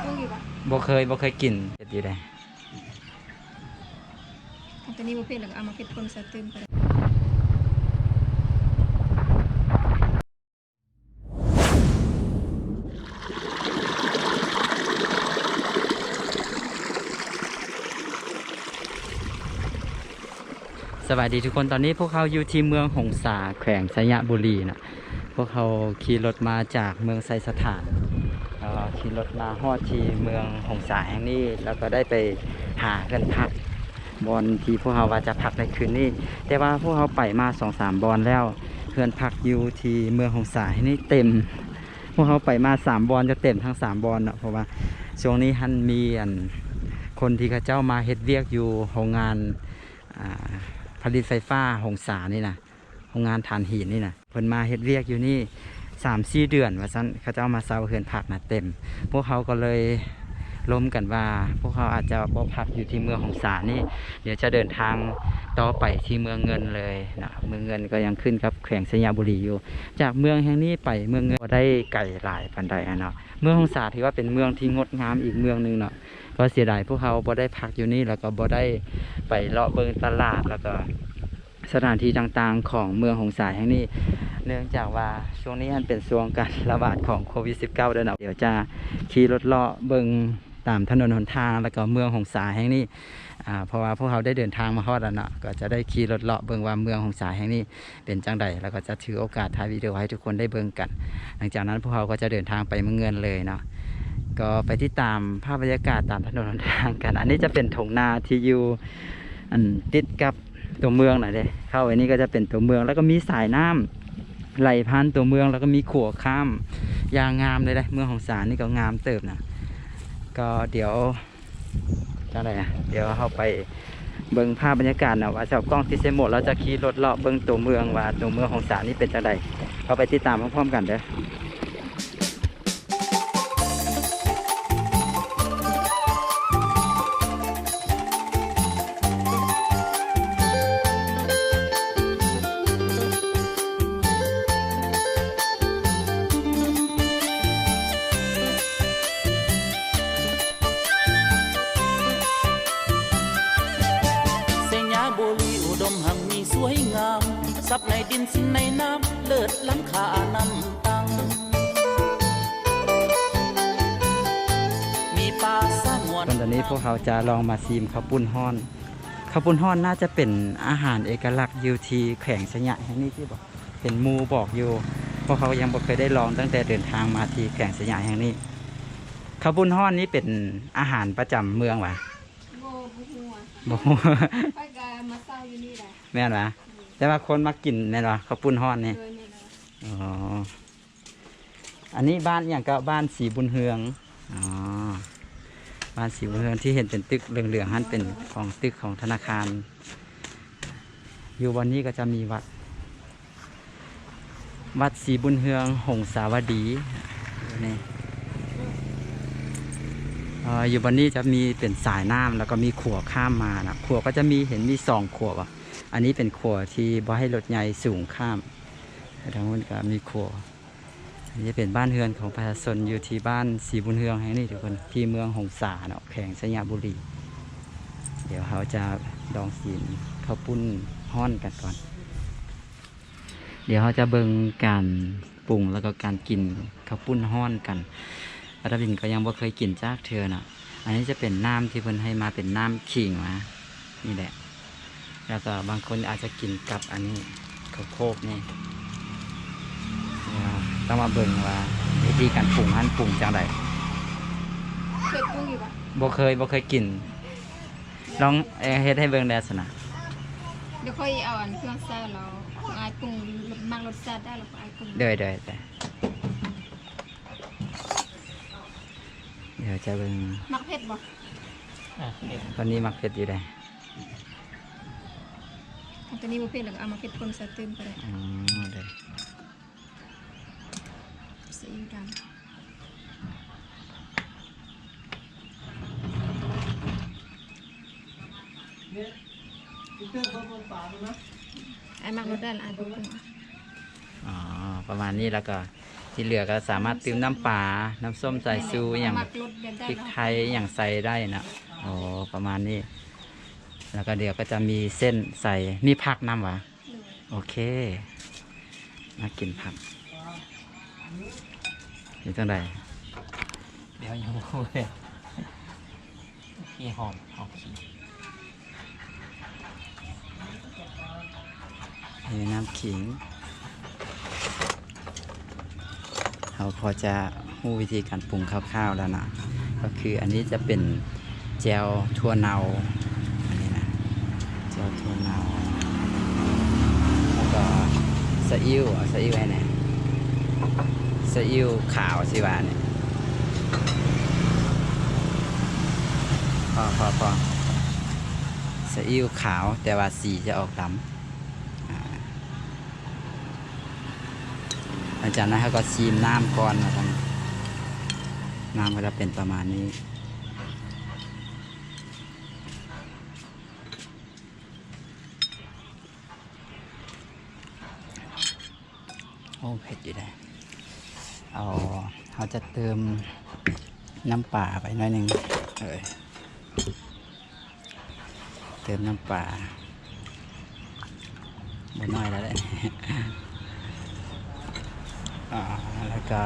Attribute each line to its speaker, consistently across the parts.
Speaker 1: เพิ่งอยู่ปะ
Speaker 2: บ่เคยกินเผ็ดอยู่ได้
Speaker 1: ตอนนี้บ่เผ็ดแล้วก็เอามาเผ็ดคนใส่ตื้มไป
Speaker 2: สวัสดีทุกคนตอนนี้พวกเขาอยู่ที่เมืองหงสาแขวงสยบุรีนะพวกเขาขี่รถมาจากเมืองไซสถานขี่รถมาฮอดที่เมืองหงสาแห่งนี้แล้วก็ได้ไปหาเพื่อนพักบอนที่พวกเขาว่าจะพักในคืนนี้แต่ว่าพวกเขาไปมา2-3 บอนแล้วเพื่อนพักอยู่ที่เมืองหงสาแห่งนี้เต็มพวกเขาไปมา3 บอนจะเต็มทั้ง3 บอนเนาะเพราะว่าช่วงนี้ฮันมีคนที่เขาเจ้ามาเฮ็ดเวียกอยู่โรงงานผลิตไฟฟ้าหงสานี่นะโรงงานถ่านหินนี่นะเพิ่นมาเฮ็ดเวียกอยู่นี่3-4 เดือนว่าซั่นเขาเจ้ามาเซาเฮือนพักนะเต็มพวกเขาก็เลยล้มกันว่าพวกเขาอาจจะบ่พักอยู่ที่เมืองหงสานี่เดี๋ยวจะเดินทางต่อไปที่เมืองเงินเลยนะเมืองเงินก็ยังขึ้นกับแขวงสยบุรีอยู่จากเมืองแห่งนี้ไปเมืองเงินก็ได้ไกลหลายปานใดเนาะเมืองหงสาถือว่าเป็นเมืองที่งดงามอีกเมืองนึงเนาะก็เสียดายพวกเขาบ่ได้พักอยู่นี่แล้วก็บ่ได้ไปเลาะเบิ่งตลาดแล้วก็สถานที่ต่างๆของเมืองหงสาแห่งนี้เนื่องจากว่าช่วงนี้มันเป็นช่วงการระบาดของโควิด -19 ด้วยนะเดี๋ยวจะขี่รถเลาะเบิ่งตามถนนหนทางแล้วก็เมืองหงสาแห่งนี้เพราะว่าพวกเขาได้เดินทางมาฮอดแล้วเนาะก็จะได้ขี่รถเลาะเบิ่งว่าเมืองหงสาแห่งนี้เป็นจังใดแล้วก็จะถือโอกาสถ่ายวิดีโอให้ทุกคนได้เบิ่งกันหลังจากนั้นพวกเขาก็จะเดินทางไปเมืองเงินเลยเนาะก็ไปที่ตามภาพบรรยากาศตามถนนหนทางกันอันนี้จะเป็นทุ่งนาที่อยู่ติดกับตัวเมืองหน่อยเลยเข้าไว้นี่ก็จะเป็นตัวเมืองแล้วก็มีสายน้ำไหลผ่านตัวเมืองแล้วก็มีขัวข้ามยางงามเลยเมืองหงสานี่ก็งามเติบนะก็เดี๋ยวจะอะไรนะเดี๋ยวเข้าไปเบิ่งภาพบรรยากาศนะว่าเจ้ากล้องที่เซมโหมดเราจะขี่รถเลาะเบิ่งตัวเมืองว่าตัวเมืองหงสานี่เป็นจังไดเข้าไปติดตามพร้อมๆกันเด้อ
Speaker 3: ซับในดินสินในน้ำเลิศล้ำค่าน้ำตังมีปลาสงวน
Speaker 2: ตอนนี้พวกเขาจะลองมาชิมข้าวปุ้นฮ้อนข้าวปุ้นฮ้อนน่าจะเป็นอาหารเอกลักษณ์อยู่ที่แขวงสยะแห่งนี้ที่บอกเป็นมูบอกอยู่เพราะเขายังบ่เคยได้ลองตั้งแต่เดินทางมาที่แขวงสยะแห่งนี้ข้าวปุ้นฮ้อนนี้เป็นอาหารประจำเมืองวะบ่
Speaker 1: ไปก็มาเซาอยู่นี่แหละ
Speaker 2: แม่นวะแต่ว่าคนมากินแม่นวะข้าวปุ้นฮ้อนนี่อ๋ออันนี้บ้านอย่างก็บ้านสีบุญเฮืองอ๋อบ้านสีบุญเฮืองที่เห็นเป็นตึกเหลืองๆนั่นเป็นของตึกของธนาคารอยู่วันนี้ก็จะมีวัดสีบุญเฮืองหงสาวดีนี่อยู่วันนี้จะมีเป็นสายน้ำแล้วก็มีขัวข้ามมานะขัวก็จะมีเห็นมี2 ขัวว่ะอันนี้เป็นขัวที่บ่ให้รถใหญ่สูงข้ามทางนู้นก็มีขัวอันนี้เป็นบ้านเฮือนของประชาชนอยู่ที่บ้านสีบุญเฮืองแห่งนี้ทุกคนที่เมืองหงสาเนาะแขวงสยบุรีเดี๋ยวเขาจะลองชิมข้าวปุ้นฮ้อนกันก่อนเดี๋ยวเขาจะเบิ่งการปรุงแล้วก็การกินข้าวปุ้นฮ้อนกันอาตาบินก็ยังบ่เคยกินจากเธอเนาะอันนี้จะเป็นน้ำที่เพิ่นให้มาเป็นน้ำขิงมานี่แหละแล้วก็บางคนอาจจะกินกับอันนี้ข้าวโพกนี่ต้องมาเบิ่งว่าวิธีการปรุงหั่นปรุงจังได
Speaker 1: เคยปรุงอยู่ปะ
Speaker 2: บ่เคยกินลองเฮ็ดให้เบิ่งได้ซะนะ
Speaker 1: เดี๋ยวค่อยเอาเครื่องแซ่บเราอายปรุงมักรสชาติได้เราก็อายปรุง
Speaker 2: เดี๋ยวจะเบิ่ง
Speaker 1: มักเผ็ดบ่
Speaker 2: ตอนนี้มักเผ็ดอยู่ได้
Speaker 1: ตอนนี้บ่เผ็ดแล้วก็เอามาเผ็ดคนใส่ตื้มไปเลย
Speaker 2: อ๋อได้
Speaker 1: ซีอิ๊วดำไอ้มักรสได้ละไอ้ปรุง
Speaker 2: อ๋อประมาณนี้แล้วก็ ที่เหลือก็สามารถดื่มน้ำปลาน้ำส้มสายชูอย่าง
Speaker 1: มักรสแบบได้
Speaker 2: พริกไทยอย่างใส่ได้นะโอ้ประมาณนี้ แล้วก็เดี๋ยวก็จะมีเส้นใส่มีผักน้ำวะโอเคมากินผักนี่จังได
Speaker 4: เดี๋ยวยังพูดเลยขี้หอมหอมขี้
Speaker 2: นี่น้ำขิงเราพอจะรู้วิธีการปรุงคร่าวๆแล้วนะก็คืออันนี้จะเป็นแจวถั่วเนาอันนี้นะแจวถั่วเนาแล้วก็ซีอิ๊วเอาซีอิ๊วไว้ไหนซีอิ๊วขาวสิวะเนี่ยพอซีอิ๊วขาวแต่ว่าสีจะออกดำหลังจากนั้นเขาก็ซีมน้ำก่อนนะครับน้ำก็จะเป็นประมาณนี้โอ้เผ็ดอยู่เลยเขาจะเติมน้ำปลาไปหน่อยหนึ่งเติมน้ำปลาบ่น้อยแล้วเลย แล้วก็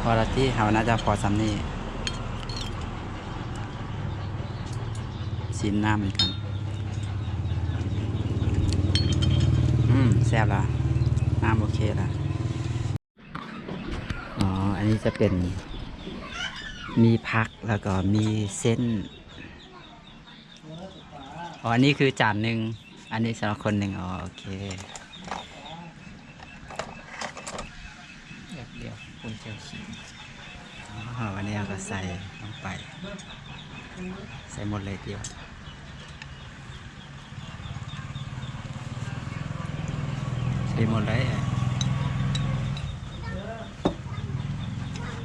Speaker 2: พอละที่เขาน่าจะพอซ้ำนี่ชิมน้ำเหมือนกันแซ่บละน้ำโอเคละอันนี้จะเป็นมีผักแล้วก็มีเส้นอันนี้คือจานหนึ่งอันนี้สำหรับคนหนึ่งโอเค
Speaker 4: เดี๋ยวคุณเจียวขี้
Speaker 2: วันนี้เราก็ใส่ลงไปใส่หมดเลยเดียวใส่หมดเลย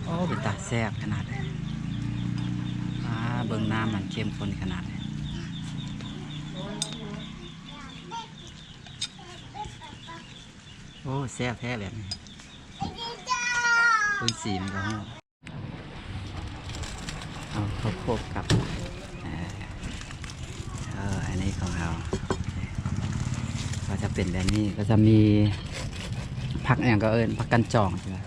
Speaker 2: โอ้เป็นตาแซ่บขนาดเลยเบิ่งน้ำมันเข้มข้นขนาดเลยโอ้แซ่บแท้เลยคุณสีมันก็เอาข้าวโพดกับอันนี้ของเราก็จะเป็นแบบนี้ก็จะมีผักอย่างก็ผักกันจองใช่ไหม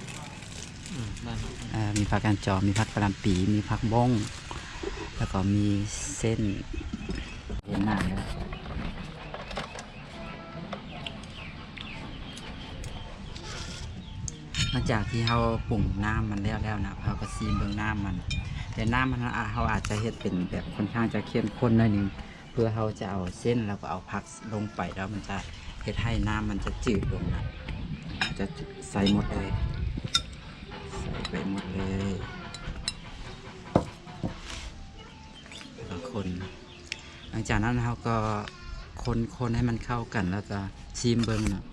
Speaker 2: มีผักกันจองมีผักกะหล่ำปีมีผักบ้งแล้วก็มีเส้นเห็นหน้าเลยหลังจากที่เราปรุงน้ำมันแล้วนะเราก็ซีมเบื้องน้ำมันแต่น้ำมันเราอาจจะเฮ็ดเป็นแบบค่อนข้างจะเข้มข้นหน่อยหนึงเพื่อเราจะเอาเส้นแล้วก็เอาผักลงไปแล้วมันจะเฮ็ดให้น้ำมันจะจืดลงนะจะใส่หมดเลยใส่ไปหมดเลยแล้วคนหลังจากนั้นเราก็คนให้มันเข้ากันแล้วก็ชิมเบิ้งนะ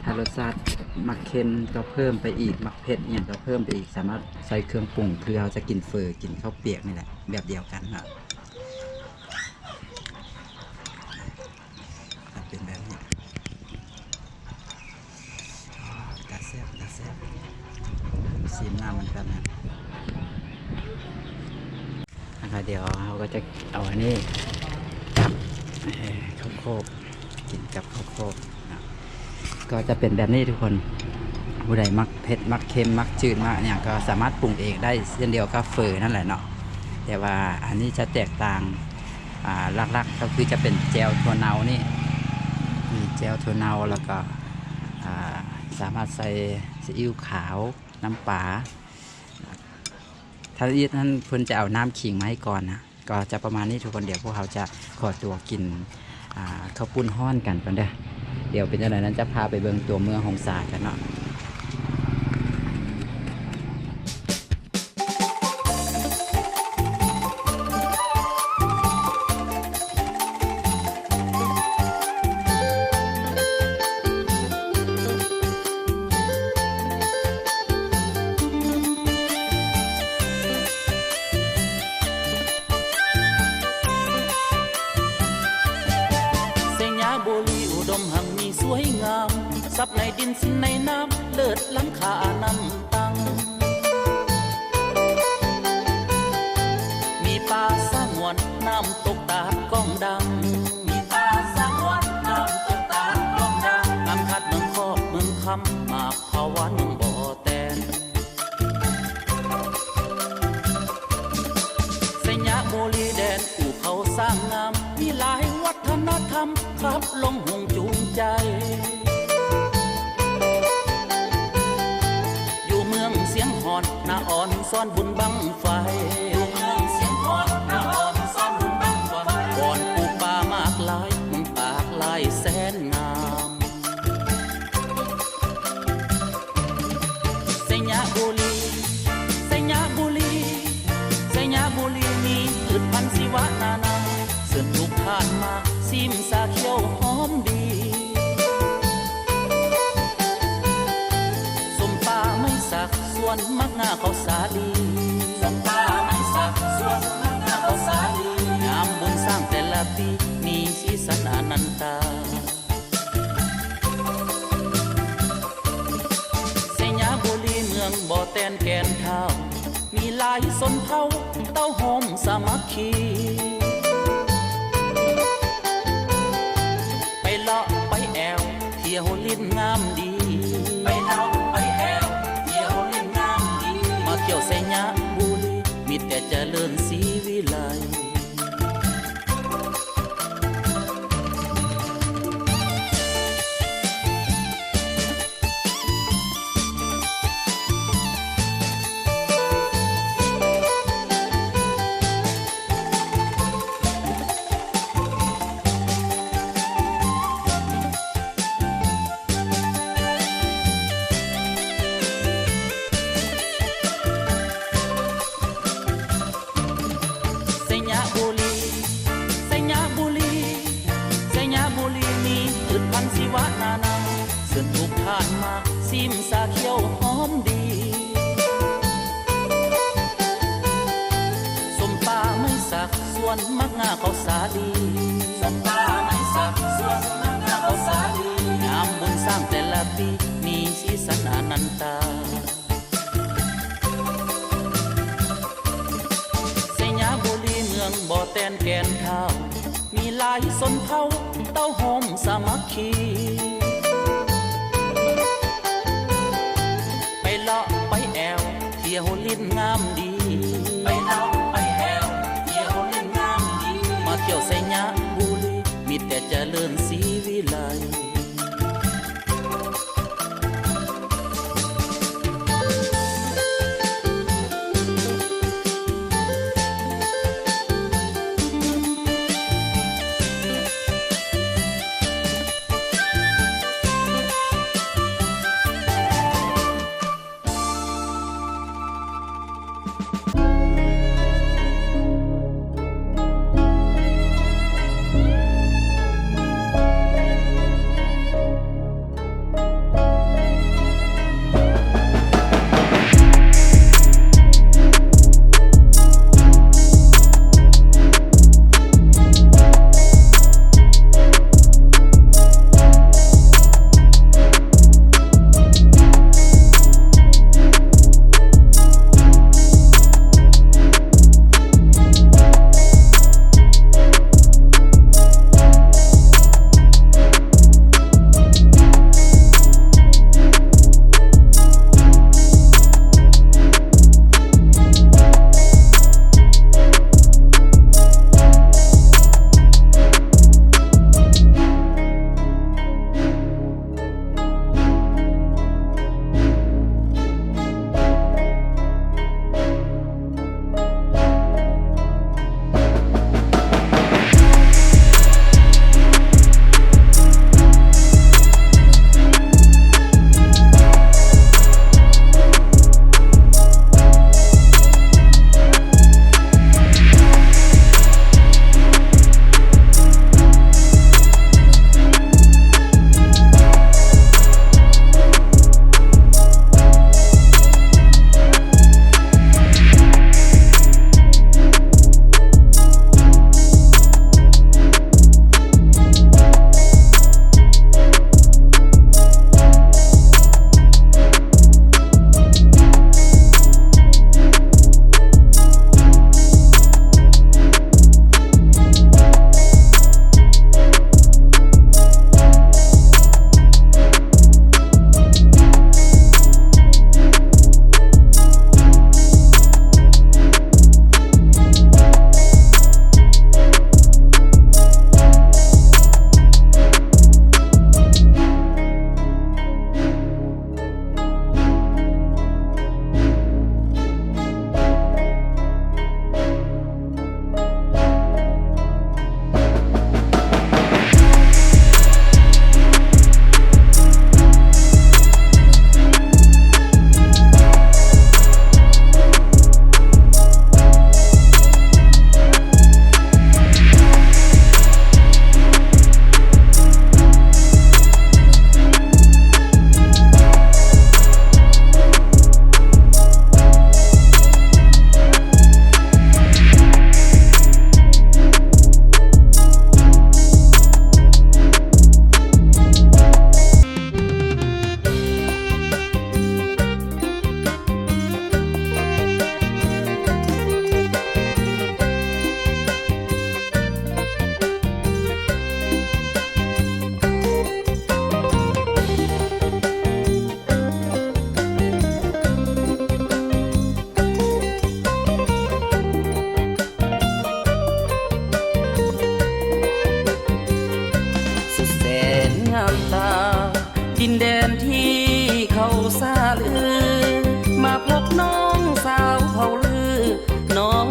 Speaker 2: ถ้ารสชาติมักเค็มก็เพิ่มไปอีกมักเผ็ดเนี่ยก็เพิ่มไปอีกสามารถใส่เครื่องปรุงเพื่อเราจะกินเฟอกินข้าวเปียกนี่แหละแบบเดียวกันนะเป็นแบบนี้ตาแซ่บซีมน้ำมันกันนะเดี๋ยวเราก็จะเอาอันนี้กับข้าวโพดกินกับข้าวโพดนะก็จะเป็นแบบนี้ทุกคนผู้ใดมักเผ็ดมักเค็มมักจืดมากเนี่ยก็สามารถปรุงเองได้เช่นเดียวกับเฟอนั่นแหละเนาะแต่ว่าอันนี้จะแตกต่างหลักๆก็คือจะเป็นแจวถั่วเนานี่มีแจวถั่วเนาแล้วก็สามารถใส่ซีอิ๊วขาวน้ำปลาถ้าอีกนั้นเพิ่นจะเอาน้ำขิงมาให้ก่อนนะก็จะประมาณนี้ทุกคนเดี๋ยวพวกเขาจะขอตัวกินข้าวปุ้นห้อนกันก่อนเด้อเดี๋ยวเป็นอะไรนั้นจะพาไปเบิ่งตัวเมืองหงสากันเนาะ
Speaker 3: บุรีอุดมหังมีสวยงามส ทรัพย์ในดินสินในน้ำเลิศล้ำค่าน้ำตังมีป่าสงวนน้ำตกตาดก้องดังมีป่าสงวนน้ำตกตาดก้องดังงามทัดเมืองคอบเมืองคำมากภาวันบ่อแตนสยามบุรีแดนอู่เขาสร้างงามมีหลายวัฒนธรรมขับลงห่วงจูงใจอยู่เมืองเสียงหอนนาอ่อนซ่อนบุญบังไฟอยู่เมืองเสียงหอนนาอ่อนซ่อนบุญบังไฟก่อนปลูกป่ามากลายมึงปากลายแสนงามสยามบุรีสยามบุรีสยามบุรีมีพืชพันธุ์ชีวนานาเสื่อมลูกทานมาซิมสาเขียวหอมดีสมป่าไม่สักส่วนมักหน้าเขาสาลีสมป่าไม่สักส่วนมักหน้าเขาสาลีงามบุญสร้างแต่ละปีมีสีสันอนันตาสยามบุรีเมืองบ่อแตนแกนเท้ามีหลายสนเผ่าเต้าหอมสามัคคีไปเลาะไปแอวเที่ยวลิ้นงามดีไปเลาะไปแอวเที่ยวลิ้นงามดีมาเที่ยวสยามบุรีมีแต่เจริญศรีวิไลซิมสาเขียวหอมดีสมป่าไม่สักส่วนมักง่าเขาสาลีสมป่าไม่สักส่วนมักง่าเขาสาลีงามบุญสร้างแต่ละปีมีสีสันอนันตาสยามบุรีเมืองบ่อแตนแกนเท้ามีหลายสนเผ่าเต้าหอมสามัคคีเลาะไปแอวเที่ยวลิ้นงามดีไปเลาะไปแอวเที่ยวลิ้นงามดีมาเที่ยวสยามบุรีมีแต่เจริญศรีวิไล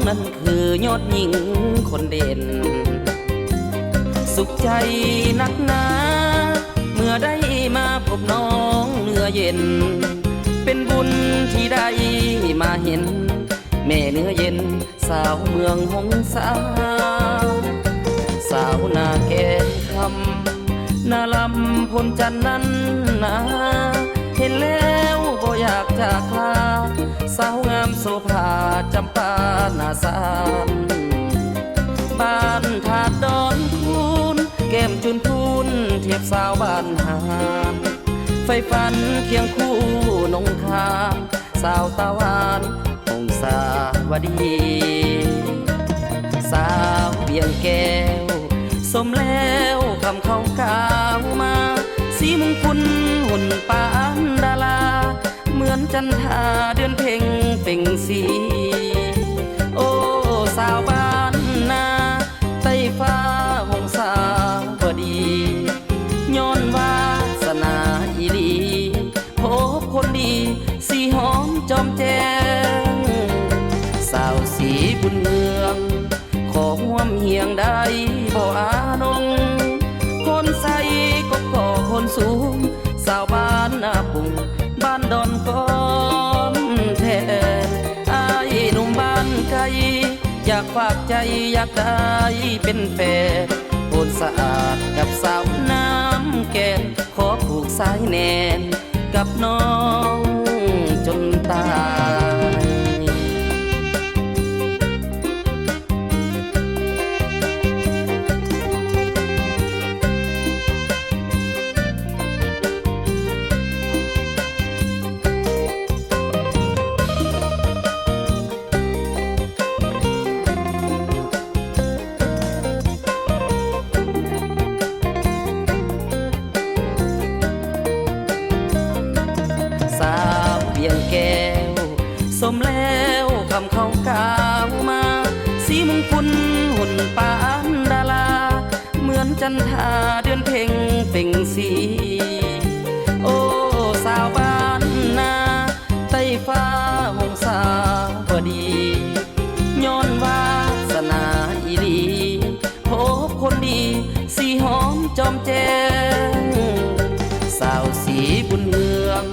Speaker 3: นั้นคือยอดหญิงคนเด่นสุขใจนักหนาเมื่อได้มาพบน้องเนื้อเย็นเป็นบุญที่ได้มาเห็นแม่เนื้อเย็นสาวเมืองหงสาสาวนาแก่คำนาลำพลจันนั้นนาเห็นแล้วบ่อยากจากลาสาวงามโสภาจำปานาสานบ้านถาดดอนคูนแก้มจุนพูนเทียบสาวบ้านหานไฟฝันเคียงคู่นงคามสาวตะวันหงสาวดีสาวเบียงแก้วสมแล้วคำเขากล่าวมาสีมงคลหุ่นปานดาราเหมือนจันทราเดือนเพ็งเป่งสีโอ้สาวบ้านนาใต้ฟ้าหงสาวดีย้อนวาสนาอีหลีพบคนดีสีหอมจอมแจ้งสาวสีบุญเมืองขอห่วมเหียงได้บ่อานงคนใสก็ก่อคนสูงสาวบ้านนาปุ่งบ้านดอนก้อนแทนอายหนุ่มบ้านไกลอยากฝากใจอยากได้เป็นแฟนโอนสะอาดกับสาวน้ำแกนขอผูกสายแนนกับน้องจนตายสมแล้วคำเขากล่าวมาสีมงคลหุ่นปานดาราเหมือนจันทราเดือนเพ็งเป่งสีโอ้สาวบ้านนาใต้ฟ้าหงสาวดีย้อนวาสนาอีหลีพบคนดีสีหอมจอมแจ้งสาวสีบุญเมือง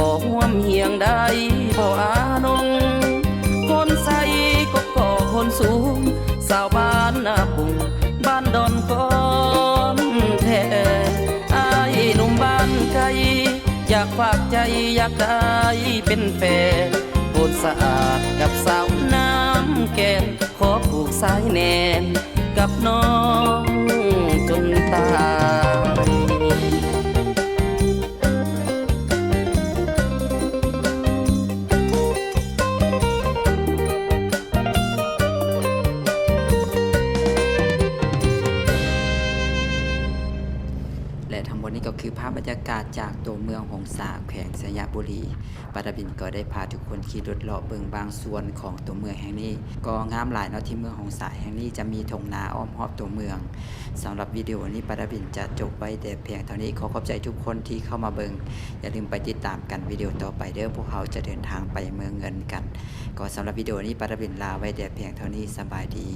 Speaker 3: ขอห่วมเหียงได้บ่อานงคนใสก็ก่อคนสูงสาวบ้านนาปุ่งบ้านดอนก้อนแทนอายหนุ่มบ้านไกลอยากฝากใจอยากได้เป็นแฟนโอนสะอาดกับสาวน้ำแกนขอผูกสายแนนกับน้องจนตาย
Speaker 2: ทั้งหมดนี้ก็คือภาพบรรยากาศจากตัวเมืองหงสาแขวงสยบุรีปาราบินก็ได้พาทุกคนขี่รถเลาะเบิ่งบางส่วนของตัวเมืองแห่งนี้ก็งามหลายเนาะที่เมืองหงสาแห่งนี้จะมีทงนาอ้อมรอบตัวเมืองสำหรับวิดีโอนี้ปาราบินจะจบไว้แต่เพียงเท่านี้ขอขอบใจทุกคนที่เข้ามาเบิ่งอย่าลืมไปติดตามกันวิดีโอต่อไปเด้อพวกเขาจะเดินทางไปเมืองเงินกันก็สำหรับวิดีโอนี้ปาราบินลาไว้แต่เพียงเท่านี้สบายดี